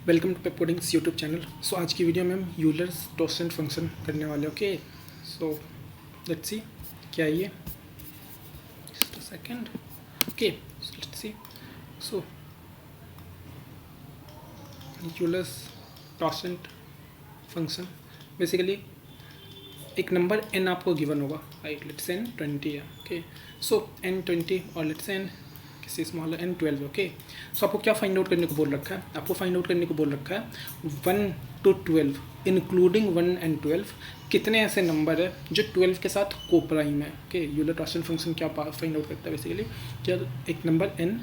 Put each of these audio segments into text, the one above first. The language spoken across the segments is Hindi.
Welcome to Pep codings YouTube channel. So आज की वीडियो में हम यूलर्स टॉर्सन फंक्शन करने वाले। ओके, सो लेट्स सी क्या है ये। Just a second. Okay, let's see. So Euler's torsion function basically एक नंबर n आपको गिवन होगा, राइट। लेट्स n 20 है। ओके, सो n 20 और लेट्स n किसी स्मॉल n 12। ओके, सो आपको क्या फाइंड आउट करने को बोल रखा है? आपको फाइंड आउट करने को बोल रखा है 1 to 12 इंक्लूडिंग 1 and 12 कितने ऐसे नंबर है जो 12 के साथ कोप्राइम है। ओके, यूलर टॉर्सन फंक्शन क्या फाइंड आउट करता है बेसिकली, क्या एक number n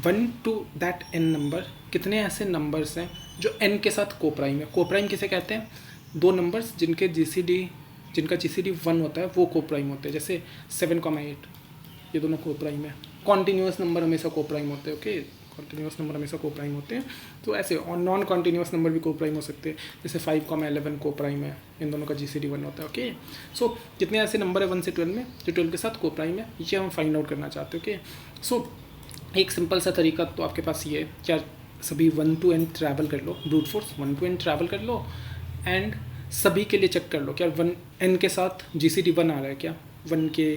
1 to that n number कितने ऐसे नंबर्स हैं जो n के साथ कोप्राइम है। कोप्राइम किसे कहते हैं? दो नंबर्स जिनका जीसीडी 1 होता है वो कोप्राइम होते हैं, जैसे 7,8 ये दोनों कोप्राइम है। कॉन्टीन्यूअस नंबर हमेशा कोप्राइम होते हैं। ओके, कॉन्टीन्यूअस नंबर हमेशा कोप्राइम होते हैं। तो ऐसे और नॉन कॉन्टीन्यूअस नंबर भी कोप्राइम हो सकते हैं, जैसे 5,11 कोप्राइम है, इन दोनों का जीसीडी 1 होता है। ओके, सो कितने ऐसे नंबर है 1 से 12 में जो 12 के साथ कोप्राइम है, ये हम फाइंड आउट करना चाहते हैं। ओके, सो एक सिंपल सा तरीका तो आपके पास ये है, क्या सभी 1 to n ट्रैवल कर लो, brute force 1 to n travel कर लो एंड सभी के लिए चेक कर लो क्या 1 n के साथ जीसीडी 1 आ रहा है क्या। 1 के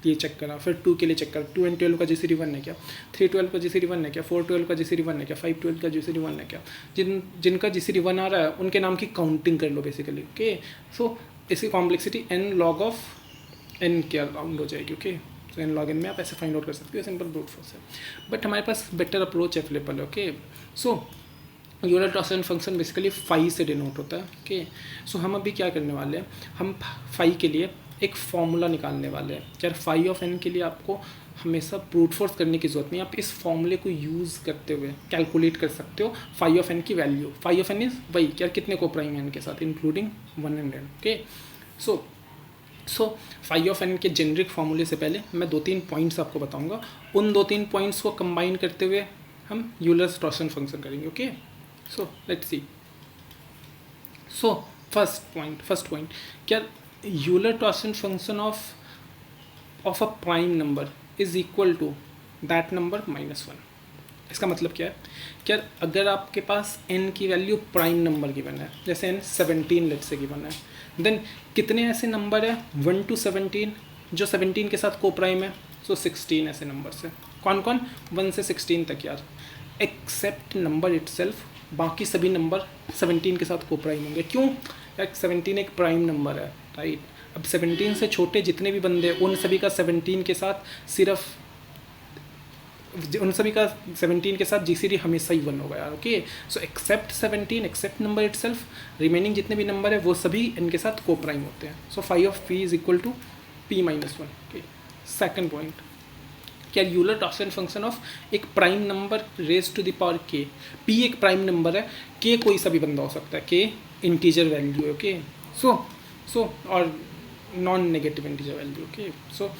लिए चेक करा, फिर 2 के लिए चेक करा, 2 and 12 का जीसीडी 1 है क्या, 3 12 का जीसीडी 1 है क्या, 4 12 का जीसीडी 1 है क्या, 5 12 का जीसीडी 1 है क्या। जिनका जीसीडी 1 आ रहा है उनके नाम की काउंटिंग कर लो बेसिकली। ओके, सो इसकी complexity n log of n के अराउंड हो जाएगी। ओके, तो n log n में आप ऐसे फाइंड आउट कर सकते हो, सिंपल ब्रूट फोर्स है, बट हमारे पास बेटर अप्रोच अवेलेबल है। Okay, so Euler torsion function basically phi से डिनोट होता है। ओके, सो हम अभी क्या करने वाले हैं, हम फाई के लिए एक फॉर्मूला निकालने वाले हैं। यार फाई ऑफ n के लिए आपको हमेशा ब्रूट फोर्स करने की जरूरत नहीं, आप इस फॉर्मूले को यूज़ करते हुए कैलकुलेट कर सकते हो फाई ऑफ n की value. Phi of n is वही यार कितने कोप्राइम है n के साथ including 1 and n। Okay, so phi of n के जेनरिक फॉर्मूले से पहले मैं 2-3 पॉइंट्स आपको बताऊंगा, उन 2-3 पॉइंट्स को कंबाइन करते हुए हम यूलर टॉर्सन फंक्शन करेंगे। Okay, so let's see. So first point क्या Euler torsion function of a prime number is equal to that number -1। इसका मतलब क्या है, क्या अगर आपके पास n की वैल्यू प्राइम नंबर गिवन है, जैसे n 17 लेट से गिवन है, देन कितने ऐसे नंबर है 1 to 17 जो 17 के साथ कोप्राइम है। सो 16 ऐसे नंबर्स हैं। कौन कौन? 1 से 16 तक यार, एक्सेप्ट नंबर इटसेल्फ, बाकी सभी नंबर 17 के साथ कोप्राइम होंगे। क्यों यार? 17 एक प्राइम नंबर है, राइट। अब 17 से छोटे जितने भी बंदे उन सभी का 17 के साथ जीसीडी हमेशा ही 1 होगा यार। Okay, so except 17, except number itself, remaining जितने भी नंबर है वो सभी n के साथ कोप्राइम होते हैं। So phi of p is equal to p -1। Okay, second point, क्या यूलर टॉर्सन फंक्शन ऑफ एक prime number raise to the power k। p एक प्राइम नंबर है, k कोई सा भी बंदा हो सकता है, k इंटीजर वैल्यू है। ओके, सो और non negative integer value. Okay, so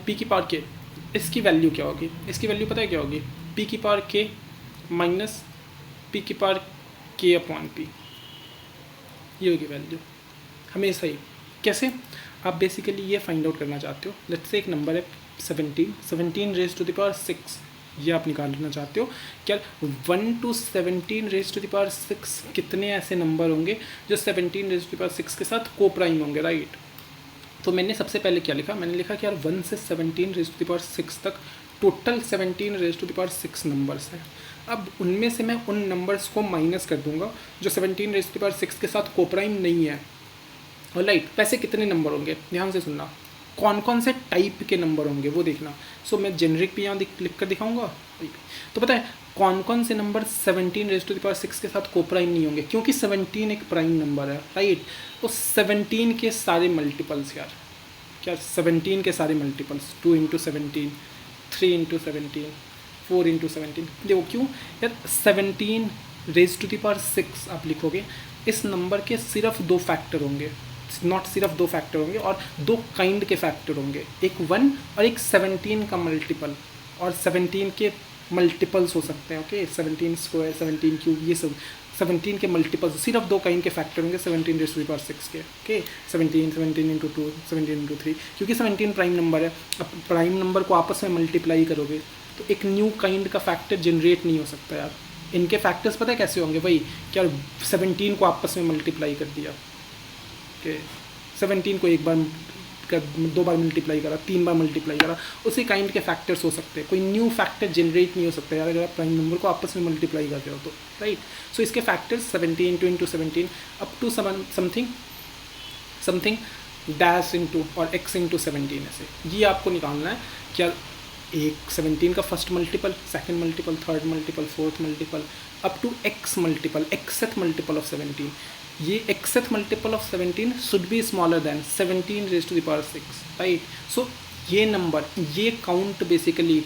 p की पावर k, इसकी वैल्यू क्या होगी? इसकी वैल्यू पता है क्या होगी? p की पावर k माइनस p की पावर k अपॉन p, ये होगी वैल्यू हमेशा ही। कैसे? आप बेसिकली ये फाइंड आउट करना चाहते हो, लेट्स से एक नंबर है 17 रेज टू द पावर 6, ये आप निकालना चाहते हो। क्या 1 to 17 raise to the power 6 कितने ऐसे नंबर होंगे जो 17 रेज टू द पावर 6 के साथ कोप्राइम होंगे, राइट। तो मैंने सबसे पहले क्या लिखा, मैंने लिखा कि यार 1 से 17 रेज टू द पावर 6 तक total 17 raise to the power 6 numbers हैं। अब उनमें से मैं उन नंबर्स को माइनस कर दूंगा जो 17 रेज टू द पावर 6 के साथ कोप्राइम नहीं है, और राइट। वैसे कितने नंबर होंगे, ध्यान से सुनना, कौन कौन से टाइप के नंबर होंगे वो देखना। सो मैं जेनरिक भी यहाँ लिख कर दिखाऊंगा। तो पता है कौन कौन से number 17 raise to the power 6 के साथ कोप्राइम नहीं होंगे, क्योंकि 17 एक प्राइम नंबर है, राइट। तो 17 के सारे मल्टीपल्स यार, क्या 17 के सारे मल्टीपल्स, 2 into 17, 3 into 17, 4 into 17। देखो क्यों यार, 17 रेज टू द पावर 6 आप लिखोगे, इस नंबर के सिर्फ 2 फैक्टर होंगे, नॉट सिर्फ 2 फैक्टर होंगे, और 2 काइंड के फैक्टर होंगे, एक 1 और एक 17 का मल्टीपल, और 17 के मल्टीपल्स हो सकते हैं। ओके, 17 स्क्वायर, 17 क्यूब, ये सब 17 के मल्टीपल्स, सिर्फ 2 काइंड के फैक्टर होंगे 17 रेज़ टू द पावर 6 के। ओके, 17 into 2, 17 into 3, क्योंकि 17 प्राइम नंबर है। अब प्राइम नंबर को आपस में मल्टीप्लाई करोगे तो एक न्यू काइंड का फैक्टर जनरेट नहीं हो सकता यार, इनके फैक्टर्स पता है कैसे होंगे, वही क्या 17 को आपस में मल्टीप्लाई कर दिया, ओके 17 को एक बार दो बार मल्टीप्लाई करा, 3 बार मल्टीप्लाई करा, उसी काइंड के फैक्टर्स हो सकते हैं, कोई न्यू फैक्टर जनरेट नहीं हो सकता यार अगर आप प्राइम नंबर को आपस में मल्टीप्लाई करते हो तो, राइट। सो इसके factors 17 into 17 up to something dash into और x इंटू 17 ऐसे, ये आपको निकालना है क्या एक 17 का first multiple, second multiple, third multiple, fourth multiple, up to x multiple, xth multiple of 17। ये xth multiple of 17 should be smaller than 17 raise to the power 6, right. So ये नंबर, ये count basically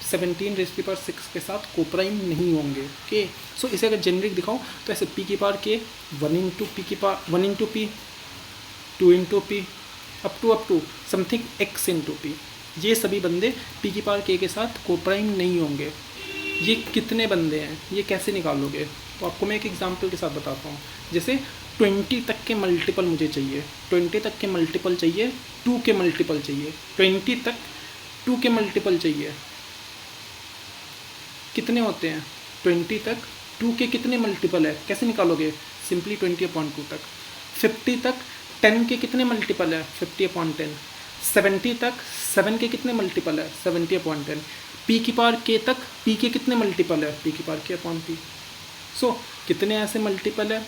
17 raise to the power 6 के साथ कोप्राइम नहीं होंगे, ओके। सो इसे अगर जेनरिक दिखाऊं तो ऐसे p की पावर k 1 इंटू p की power 1 into p 2 into p up to something x into p, ये सभी बंदे p की पावर k के साथ कोप्राइम नहीं होंगे। ये कितने बंदे हैं, ये कैसे निकालोगे, तो आपको मैं एक एग्जांपल के साथ बताता हूँ। जैसे 20 तक के मल्टीपल मुझे चाहिए, 20 तक के मल्टीपल चाहिए, 2 के मल्टीपल चाहिए, 20 तक 2 के मल्टीपल चाहिए, कितने होते हैं 20 तक 2 के कितने मल्टीपल है, कैसे निकालोगे, सिंपली 20/2 तक। 50 तक 10 के कितने मल्टीपल है, 50/10। 70 तक 7 के कितने मल्टीपल है, 70/10। p की पावर k तक p के कितने मल्टीपल है, p की पावर k/p। सो कितने ऐसे मल्टीपल है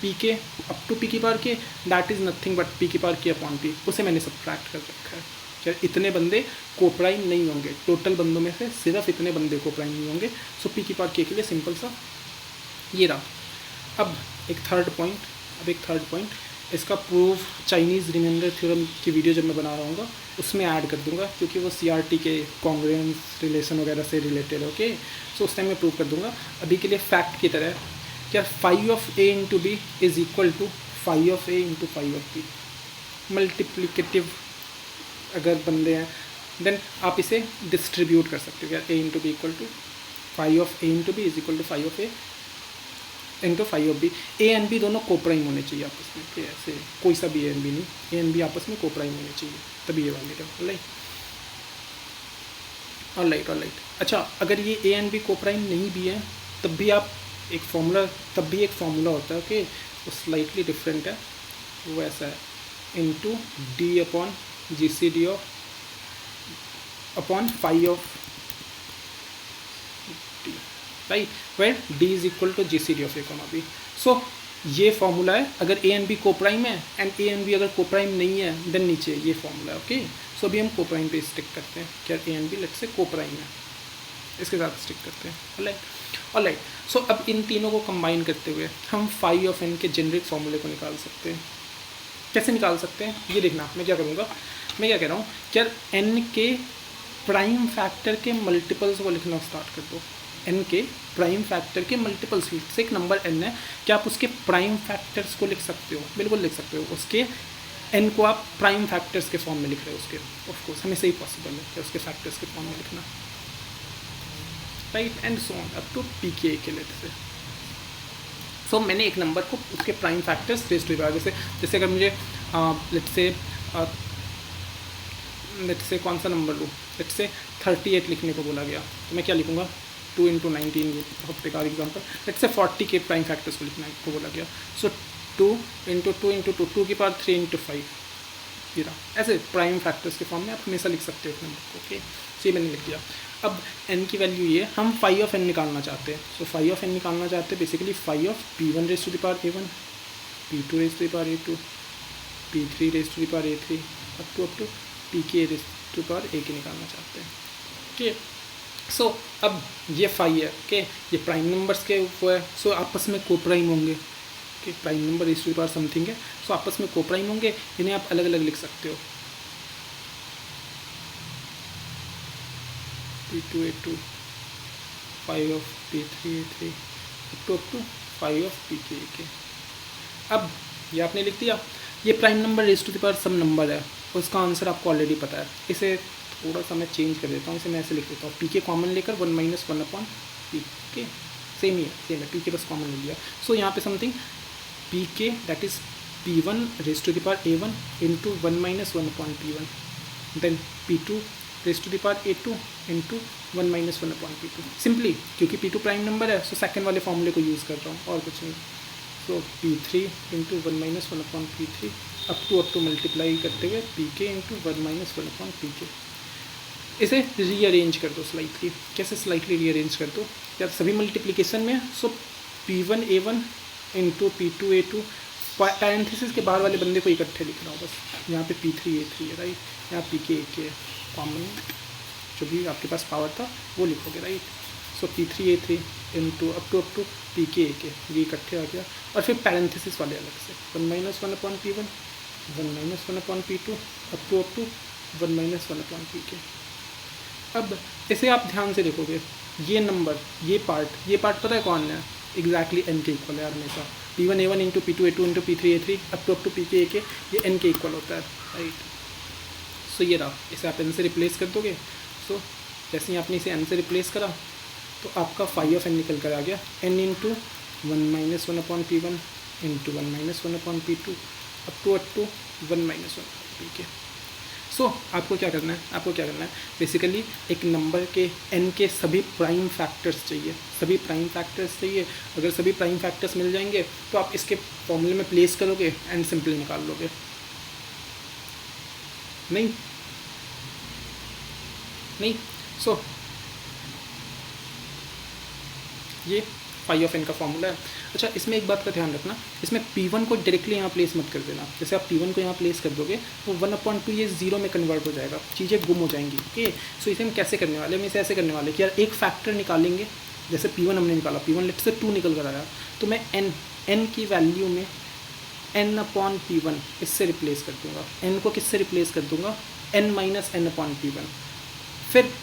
p के अप टू p की power k, that is nothing but p की पावर k/p, उसे मैंने सब्ट्रैक्ट कर रखा है। क्या इतने बंदे कोप्राइम नहीं होंगे, टोटल बंदों में से सिर्फ इतने बंदे कोप्राइम नहीं होंगे। सो p की पावर k के लिए सिंपल सा ये रहा। अब एक थर्ड पॉइंट, इसका प्रूफ चाइनीज़ रिमाइंडर थ्योरम की वीडियो जब मैं बना रहा हूँ उसमें ऐड कर दूंगा, क्योंकि वो CRT के कॉन्ग्रुएंस रिलेशन वगैरह से रिलेटेड, ओके। सो उस टाइम मैं प्रूव कर दूंगा। अभी के लिए फैक्ट की तरह क्या phi of a into B is equal to phi of a into phi of B. Multiplicative अगर बंदे हैं देन आप इसे डिस्ट्रीब्यूट कर सकते हो, क्या a into B equal to phi of a into B is equal to phi of a into phi of B. a and b दोनों कोप्राइम होने चाहिए आपस में, कि ऐसे कोई सा भी a एंड b नहीं, a एंड b आपस में कोप्राइम होने चाहिए, तभी ये वाली है, ऑलराइट। अच्छा, अगर ये a एंड b कोप्राइम नहीं भी है तब भी एक फॉर्मूला होता है, ओके, वो स्लाइटली डिफरेंट है, वो ऐसा है into D upon GCD upon phi of d, right, where d is equal to GCD of a, b। So ये फॉर्मूला है अगर a एंड b कोप्राइम है, एंड a एंड b अगर कोप्राइम नहीं है देन नीचे ये फॉर्मूला है, ओके। सो अभी हम कोप्राइम पे स्टिक करते हैं, क्या a and b let's say coprime है, इसके साथ स्टिक करते हैं, ऑलराइट। सो अब इन तीनों को कंबाइन करते हुए हम फाई ऑफ n के जेनरिक फॉर्मूले को निकाल सकते हैं। कैसे निकाल सकते हैं ये देखना, मैं क्या करूँगा, मैं क्या कह रहा हूँ, क्या n के प्राइम फैक्टर के मल्टीपल्स को लिखना स्टार्ट कर दो। n के प्राइम फैक्टर के मल्टीपल्स से एक नंबर n है, क्या आप उसके प्राइम फैक्टर्स को लिख सकते हो, बिल्कुल लिख सकते हो। उसके n को आप प्राइम फैक्टर्स के फॉर्म में लिख रहे हो, उसके ऑफकोर्स हमें सही पॉसिबल है कि उसके फैक्टर्स के फॉर्म में लिखना, right, and so on up to pk के लेट से। सो मैंने एक नंबर को उसके prime factors raise to the power, जैसे अगर मुझे लेट्स से कौन सा नंबर लूँ, लेट्स से 38 लिखने को बोला गया, तो मैं क्या लिखूँगा, 2 इंटू 19, बहुत बेकार एग्जाम्पल, लेट्स से 40 के प्राइम फैक्टर्स को लिखने को बोला गया। सो 2 इंटू 2 की पावर 3 इंटू 5, ये रहा। ऐसे प्राइम फैक्टर्स के फॉर्म में आप हमेशा लिख सकते हो एक नंबर को, ओके। सो ये मैंने लिख दिया। अब n की वैल्यू ये, हम फाई ऑफ n निकालना चाहते हैं। सो फाई ऑफ n निकालना चाहते हैं basically phi of p1 raise to the power a1, p2 raise to the power a2, p3 raise to the power a3 up to pk raise to the power a के निकालना चाहते हैं, ओके। सो अब ये फाई है, ओके, ये प्राइम नंबर्स के वो है, सो आपस में कोप्राइम होंगे, okay. Prime number raise to the power something है, सो आपस में कोप्राइम होंगे, इन्हें आप अलग अलग लिख सकते हो, p2 a2 phi of p3 a3 up to phi of pk a। अब ये आपने लिख दिया, ये prime number raise to the power some number है, उसका आंसर आपको ऑलरेडी पता है। इसे थोड़ा सा मैं चेंज कर देता हूँ, इसे मैं ऐसे लिख देता हूँ, pk कॉमन लेकर 1 - 1 अपॉन p, ओके, सेम है, pk बस कॉमन ले लिया। सो यहाँ पे something pk that is p1 raise to the power a1 into 1 - 1 upon p1, then p2 raise to the power a2 into 1 minus 1 upon P2 simply, क्योंकि P2 प्राइम नंबर है, सो सेकंड वाले फॉर्मूले को यूज़ कर रहा हूँ और कुछ नहीं। सो P3 into 1 minus 1 upon P3 up to multiply करते हुए Pk into 1 minus 1 upon Pk। इसे रीअरेंज कर दो स्लाइटली। कैसे स्लाइटली रीअरेंज कर दो? या सभी मल्टीप्लिकेशन में सो P1A1 इंटू P2A2, पैरेंथेसिस के बाहर वाले बंदे को इकट्ठे लिख रहा हूँ बस। यहाँ पे P3A3 है राइट, यहाँ PKAK है, कॉमन जो भी आपके पास पावर था वो लिखोगे right. So P3A3 into up to PKAK, ये इकट्ठे आ गया। और फिर पैरेंथेसिस वाले अलग से 1 minus 1 upon P1, 1 minus 1 upon P2 up to 1 minus 1 upon Pk। अब इसे आप ध्यान से देखोगे, ये नंबर ये पार्ट पता है कौन है? एग्जैक्टली n के इक्वल है हमेशा। P1A1 into P2A2 into P3A3 up to PKAK, ये n के इक्वल होता है राइट। सो ये रहा, इसे आप n से रिप्लेस कर दोगे। सो जैसे ही आपने इसे n से रिप्लेस करा तो आपका फाई ऑफ n निकल कर आ गया, n into 1 minus 1 upon P1 into 1 minus 1 upon P2 up to 1 minus 1 upon Pk। So आपको क्या करना है? बेसिकली एक नंबर के n के सभी प्राइम फैक्टर्स चाहिए। अगर सभी प्राइम फैक्टर्स मिल जाएंगे तो आप इसके फॉर्मूले में प्लेस करोगे एंड सिंपली निकाल लोगे। नहीं सो ये फाई ऑफ n का फॉर्मूला है। अच्छा, इसमें एक बात का ध्यान रखना, इसमें P1 को डायरेक्टली यहाँ प्लेस मत कर देना। जैसे आप P1 को यहाँ प्लेस कर दोगे तो 1/2 ये 0 में कन्वर्ट हो जाएगा, चीज़ें गुम हो जाएंगी। ओके, सो इसे हम कैसे करने वाले? हम इसे ऐसे करने वाले कि यार एक फैक्टर निकालेंगे। जैसे P1 हमने निकाला, P1 लेट से 2 निकल कर आया, तो मैं n की वैल्यू में n/P1 इससे रिप्लेस कर दूँगा। n को किससे रिप्लेस कर दूँगा? n minus n/P1। फिर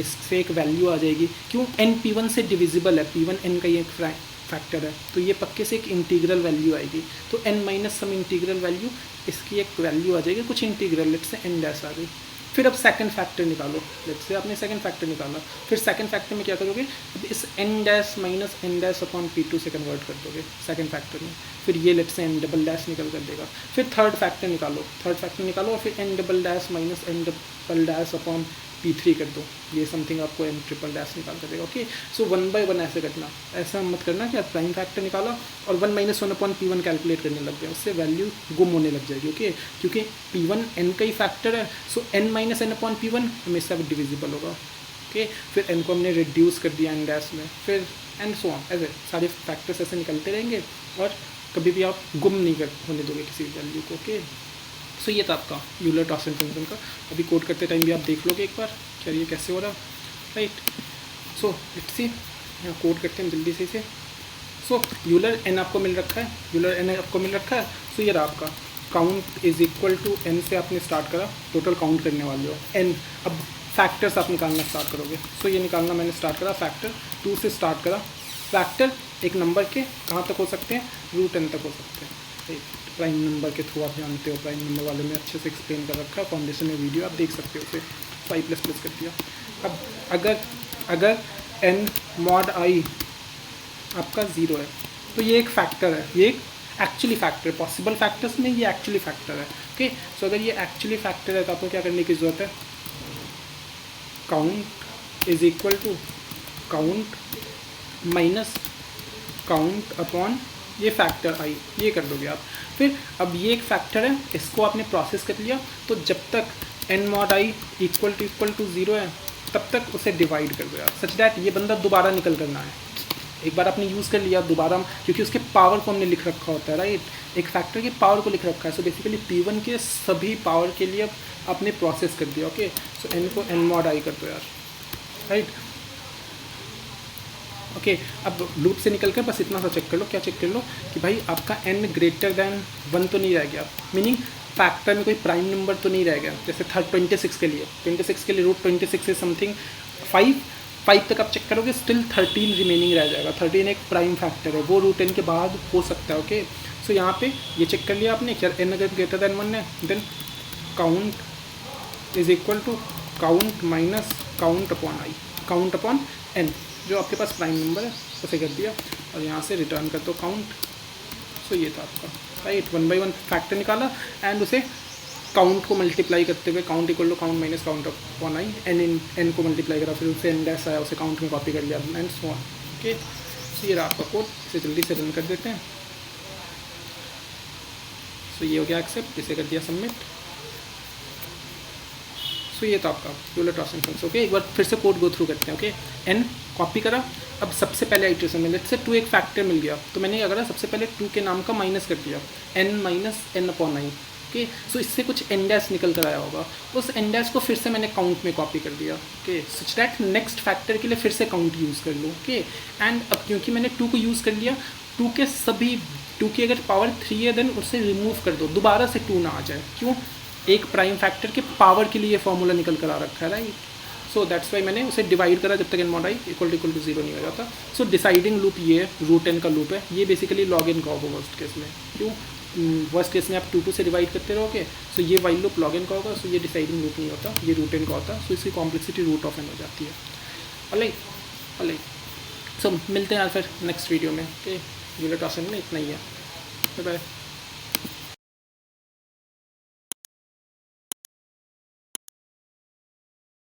इससे एक वैल्यू आ जाएगी, क्यों? n P1 से डिविजिबल है, P1 n का ये एक फैक्टर है, तो ये पक्के से एक इंटीग्रल वैल्यू आएगी। तो n minus sum integral value, इसकी एक वैल्यू आ जाएगी कुछ इंटीग्रल, लेट से n डैश आ गई। फिर अब सेकंड फैक्टर निकालो, लेट से आपने सेकंड फैक्टर निकाला, फिर सेकंड फैक्टर में क्या करोगे? अब इस n dash minus n dash upon P2 से कन्वर्ट कर दोगे सेकंड फैक्टर में, फिर ये लेट से n डबल डैश निकल कर देगा। फिर थर्ड फैक्टर निकालो और फिर n double dash minus n double dash upon P3 कर दो, ये समथिंग आपको n ट्रिपल डैश निकाल कर देगा। ओके, सो 1 बाय 1 ऐसे करना, ऐसा मत करना कि आप प्राइम फैक्टर निकाला और 1 माइनस 1 अपॉन P1 कैलकुलेट करने लग गए, उससे वैल्यू गुम होने लग जाएगी। ओके, क्योंकि P1 n का ही फैक्टर है, सो n minus n upon P1 हमेशा डिविजिबल होगा। ओके, फिर n को हमने रिड्यूस कर दिया n डैश में, फिर एंड सो ऑन, ऐसे सारे फैक्टर्स ऐसे निकलते रहेंगे और कभी भी आप गुम नहीं होने दोगे किसी वैल्यू को। ओके, सो ये था आपका यूलर टॉर्सन फंक्शन का। अभी कोड करते टाइम भी आप देख लोगे एक बार क्या ये कैसे हो रहा राइट। सो लेट्स सी, यहाँ कोड करते हैं जल्दी से इसे। सो यूलर n आपको मिल रखा है, सो ये रहा आपका count is equal to n से आपने स्टार्ट करा, टोटल काउंट करने वाले हो n। अब फैक्टर्स आप निकालना स्टार्ट करोगे। सो ये निकालना मैंने स्टार्ट करा, फैक्टर 2 से स्टार्ट करा। फैक्टर एक नंबर के कहाँ तक हो सकते हैं? √n तक हो सकते हैं। प्राइम नंबर के थ्रू आप जानते हो, प्राइम नंबर वाले में अच्छे से एक्सप्लेन कर रखा है, फाउंडेशन में वीडियो आप देख सकते हो उसे। 5++ कर दिया। अब अगर n mod i आपका 0 है तो ये एक फैक्टर है, ये एक एक्चुअली फैक्टर है। पॉसिबल फैक्टर्स में ये एक्चुअली फैक्टर है। ओके, सो अगर ये एक्चुअली फैक्टर है तो आपको क्या करने की ज़रूरत है? Count is equal to count minus count upon ये फैक्टर i, ये कर दोगे आप। फिर अब ये एक फैक्टर है, इसको आपने प्रोसेस कर लिया, तो जब तक n mod i equal to 0 है तब तक उसे डिवाइड कर दो यार, सच दैट ये बंदा दोबारा निकल करना है। एक बार आपने यूज़ कर लिया, दोबारा, क्योंकि उसके पावर को हमने लिख रखा होता है राइट, एक फैक्टर के पावर को लिख रखा है। सो बेसिकली P1 के सभी पावर के लिए आपने प्रोसेस कर दिया। ओके, सो n को n mod i कर दो यार राइट। ओके, अब लूप से निकल कर बस इतना सा चेक कर लो। क्या चेक कर लो? कि भाई आपका n ग्रेटर दैन 1 तो नहीं रह गया, मीनिंग फैक्टर में कोई प्राइम नंबर तो नहीं रह गया। जैसे 26 के लिए √26 से समथिंग 5 तक आप चेक करोगे, स्टिल 13 रिमेनिंग रह जाएगा। 13 एक प्राइम फैक्टर है, वो √n के बाद हो सकता है। ओके, सो यहाँ पे ये चेक कर लिया आपने, क्या n अगर ग्रेटर दैन 1 है, then count is equal to count minus count upon n, जो आपके पास प्राइम नंबर है उसे कर दिया और यहाँ से रिटर्न कर दो काउंट। सो ये था आपका राइट, 1 बाई 1 फैक्टर निकाला एंड उसे काउंट को मल्टीप्लाई करते हुए count equal to count minus count upon I, N को मल्टीप्लाई करा, फिर उसे एन डैश आया, उसे काउंट में कॉपी कर लिया, एंड सो ऑन। ओके, तो ये रहा आपका कोड, इसे जल्दी से रन कर देते हैं। सो ये हो गया एक्सेप्ट, इसे कर दिया सबमिट। सो ये था आपका यूलर टॉर्सन फंक्शन। ओके, एक बार फिर से कोड गो थ्रू करते हैं। ओके, एन कॉपी करा, अब सबसे पहले आइटरेशन में लेट्स से 2 एक फैक्टर मिल गया, तो मैंने क्या करा, सबसे पहले 2 के नाम का माइनस कर दिया, n minus n upon i. Okay, so इससे कुछ एन डैश निकल कर आया होगा, उस एन डैश को फिर से मैंने काउंट में कॉपी कर दिया। Okay, such that next factor के लिए फिर से काउंट यूज़ कर लूँ। ओके, एंड अब क्योंकि मैंने 2 को यूज़ कर लिया, 2 के सभी 2 की अगर पावर 3 है देन उसे रिमूव कर दो, दोबारा से 2 ना आ जाए। क्यों? एक प्राइम फैक्टर के पावर के लिए फॉर्मूला निकल कर आ रखा है, राइट। सो दैट्स वाई मैंने उसे डिवाइड करा जब तक N mod I equal to 0 नहीं हो जाता। सो डिसाइडिंग लूप ये रूट एन का लूप है, ये बेसिकली लॉग इन का होगा वर्स्ट केस में। क्यों? वर्स्ट केस में आप 2 से डिवाइड करते रहोगे, सो ये वाइल लूप लॉग इन का होगा, सो ये डिसाइडिंग लूप नहीं होता, ये रूट एन का होता, सो इसकी कॉम्प्लेक्सिटी रूट ऑफ एन हो जाती है। ऑलराइट, सो मिलते हैं यार फिर नेक्स्ट वीडियो में। ओके, यूलर टॉर्सन में इतना ही है। Bye bye.